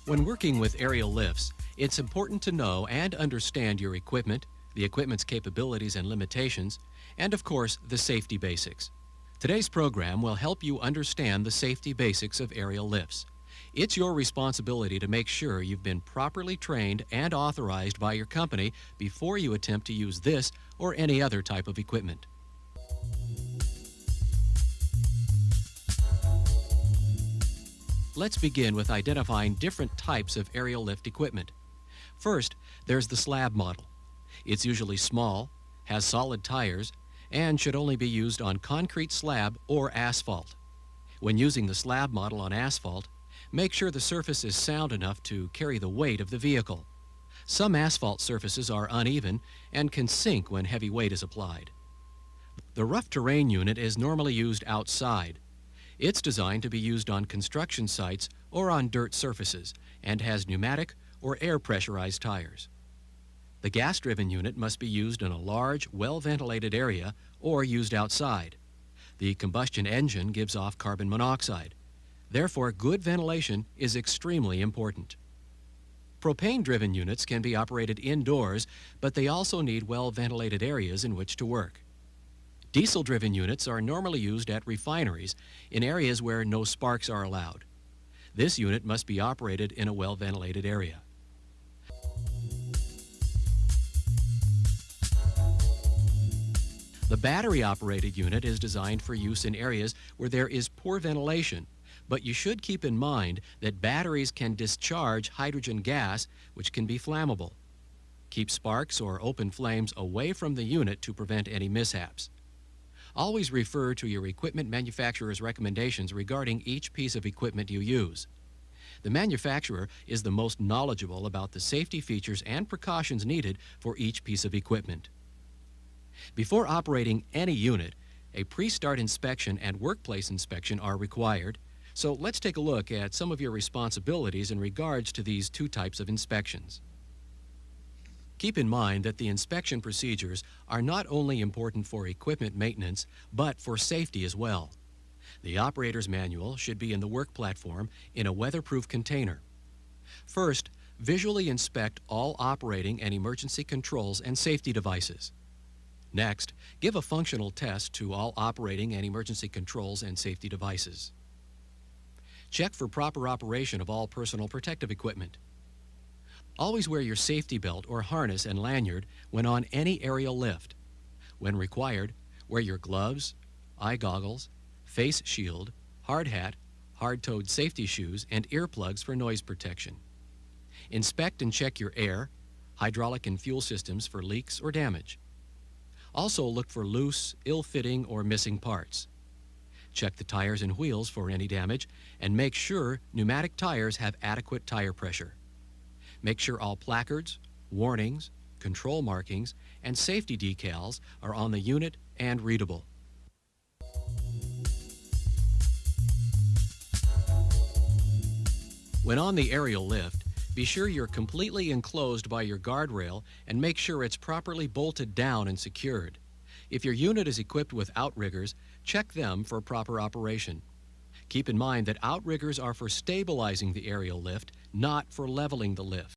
When working with aerial lifts, it's important to know and understand your equipment, the equipment's capabilities and limitations, and of course, the safety basics. Today's program will help you understand the safety basics of aerial lifts. It's your responsibility to make sure you've been properly trained and authorized by your company before you attempt to use this or any other type of equipment. Let's begin with identifying different types of aerial lift equipment. First, there's the slab model. It's usually small, has solid tires, and should only be used on concrete slab or asphalt. When using the slab model on asphalt, make sure the surface is sound enough to carry the weight of the vehicle. Some asphalt surfaces are uneven and can sink when heavy weight is applied. The rough terrain unit is normally used outside. It's designed to be used on construction sites or on dirt surfaces and has pneumatic or air pressurized tires. The gas-driven unit must be used in a large, well-ventilated area or used outside. The combustion engine gives off carbon monoxide. Therefore, good ventilation is extremely important. Propane-driven units can be operated indoors, but they also need well-ventilated areas in which to work. Diesel-driven units are normally used at refineries in areas where no sparks are allowed. This unit must be operated in a well-ventilated area. The battery-operated unit is designed for use in areas where there is poor ventilation, but you should keep in mind that batteries can discharge hydrogen gas, which can be flammable. Keep sparks or open flames away from the unit to prevent any mishaps. Always refer to your equipment manufacturer's recommendations regarding each piece of equipment you use. The manufacturer is the most knowledgeable about the safety features and precautions needed for each piece of equipment. Before operating any unit, a pre-start inspection and workplace inspection are required, so let's take a look at some of your responsibilities in regards to these two types of inspections. Keep in mind that the inspection procedures are not only important for equipment maintenance, but for safety as well. The operator's manual should be in the work platform in a weatherproof container. First, visually inspect all operating and emergency controls and safety devices. Next, give a functional test to all operating and emergency controls and safety devices. Check for proper operation of all personal protective equipment. Always wear your safety belt or harness and lanyard when on any aerial lift. When required, wear your gloves, eye goggles, face shield, hard hat, hard-toed safety shoes, and earplugs for noise protection. Inspect and check your air, hydraulic and fuel systems for leaks or damage. Also look for loose, ill-fitting, or missing parts. Check the tires and wheels for any damage, and make sure pneumatic tires have adequate tire pressure. Make sure all placards, warnings, control markings, and safety decals are on the unit and readable. When on the aerial lift, be sure you're completely enclosed by your guardrail and make sure it's properly bolted down and secured. If your unit is equipped with outriggers, check them for proper operation. Keep in mind that outriggers are for stabilizing the aerial lift, not for leveling the lift.